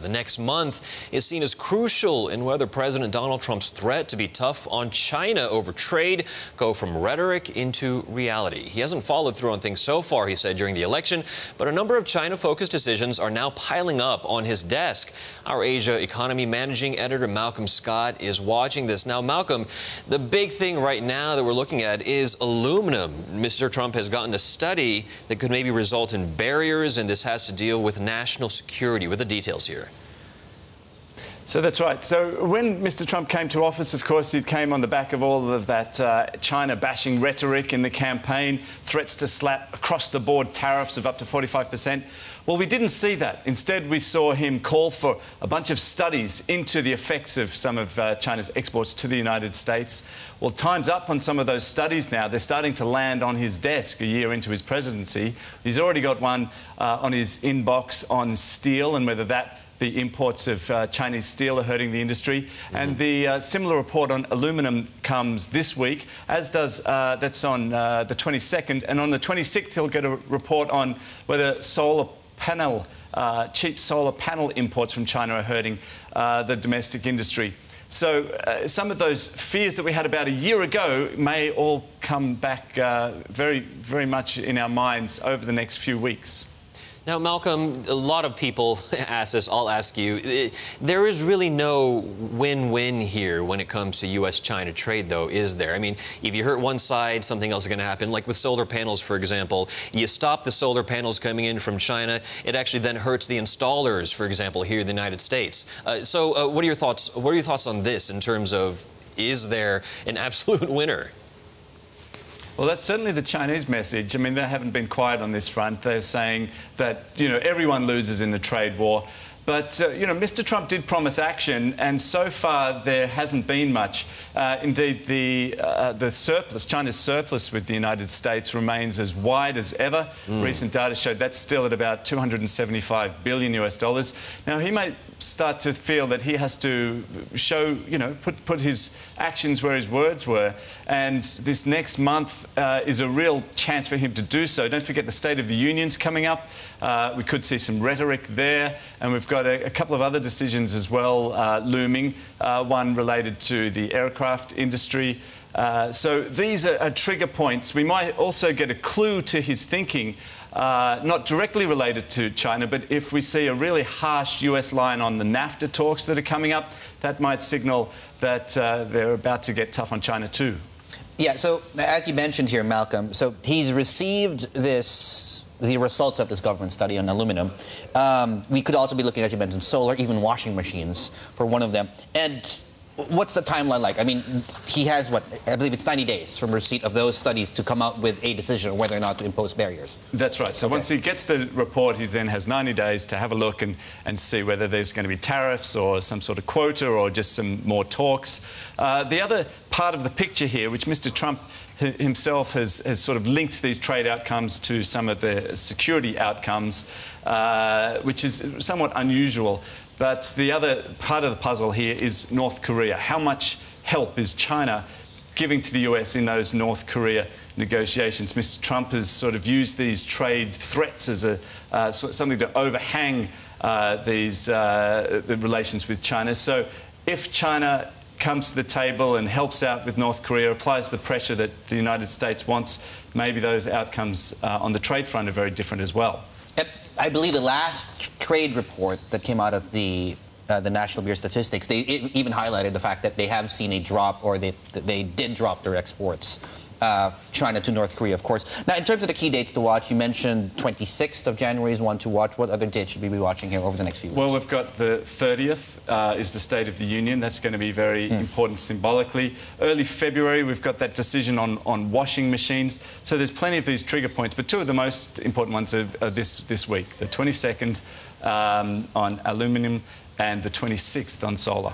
The next month is seen as crucial in whether President Donald Trump's threat to be tough on China over trade go from rhetoric into reality. He hasn't followed through on things so far, he said during the election, but a number of China-focused decisions are now piling up on his desk. Our Asia economy managing editor Malcolm Scott is watching this. Now, Malcolm, the big thing right now that we're looking at is aluminum. Mr. Trump has gotten a study that could maybe result in barriers, and this has to deal with national security. With the details here. So that's right. So when Mr. Trump came to office, of course, he came on the back of all of that China-bashing rhetoric in the campaign, threats to slap across-the-board tariffs of up to 45%. Well, we didn't see that. Instead, we saw him call for a bunch of studies into the effects of some of China's exports to the United States. Well, time's up on some of those studies now. They're starting to land on his desk a year into his presidency. He's already got one on his inbox on steel and whether the imports of Chinese steel are hurting the industry. And the similar report on aluminum comes this week, as does that's on the 22nd. And on the 26th, he'll get a report on whether cheap solar panel imports from China are hurting the domestic industry. So some of those fears that we had about a year ago may all come back very, very much in our minds over the next few weeks. Now, Malcolm, a lot of people ask this. I'll ask you. There is really no win-win here when it comes to U.S.-China trade, though, is there? I mean, if you hurt one side, something else is going to happen. Like with solar panels, for example. You stop the solar panels coming in from China, it actually then hurts the installers, for example, here in the United States. So what are your thoughts? What are your thoughts on this in terms of, is there an absolute winner? Well, that's certainly the Chinese message. I mean, they haven't been quiet on this front. They're saying that, everyone loses in the trade war. But, Mr. Trump did promise action, and so far there hasn't been much. Indeed, the surplus, China's surplus with the United States remains as wide as ever. Recent data showed that's still at about $275 billion US. Now, he may start to feel that he has to show, put his actions where his words were. And this next month is a real chance for him to do so. Don't forget the State of the Union's coming up. We could see some rhetoric there. And we've got a couple of other decisions as well looming, one related to the aircraft industry. So these are trigger points. We might also get a clue to his thinking, not directly related to China, but if we see a really harsh US line on the NAFTA talks that are coming up, that might signal that they're about to get tough on China too. Yeah, so as you mentioned here, Malcolm, so he's received the results of this government study on aluminum. We could also be looking, as you mentioned, solar, even washing machines for one of them. And what's the timeline like? I mean, he has, I believe it's 90 days from receipt of those studies to come out with a decision on whether or not to impose barriers. That's right. So once he gets the report, he then has 90 days to have a look and see whether there's going to be tariffs or some sort of quota or just some more talks. The other part of the picture here, which Mr. Trump himself has sort of linked these trade outcomes to some of the security outcomes, which is somewhat unusual. But the other part of the puzzle here is North Korea. How much help is China giving to the US in those North Korea negotiations? Mr. Trump has sort of used these trade threats as something to overhang the relations with China. So if China comes to the table and helps out with North Korea, applies the pressure that the United States wants, maybe those outcomes on the trade front are very different as well. I believe the last trade report that came out of the National Bureau of Statistics, they even highlighted the fact that they have seen a drop, or they did drop their exports, China to North Korea, of course. Now, in terms of the key dates to watch, you mentioned 26th of January is one to watch. What other dates should we be watching here over the next few weeks? Well, we've got the 30th is the State of the Union. That's going to be very important symbolically. Early February, we've got that decision on washing machines. So there's plenty of these trigger points, but two of the most important ones are this week, the 22nd on aluminum and the 26th on solar.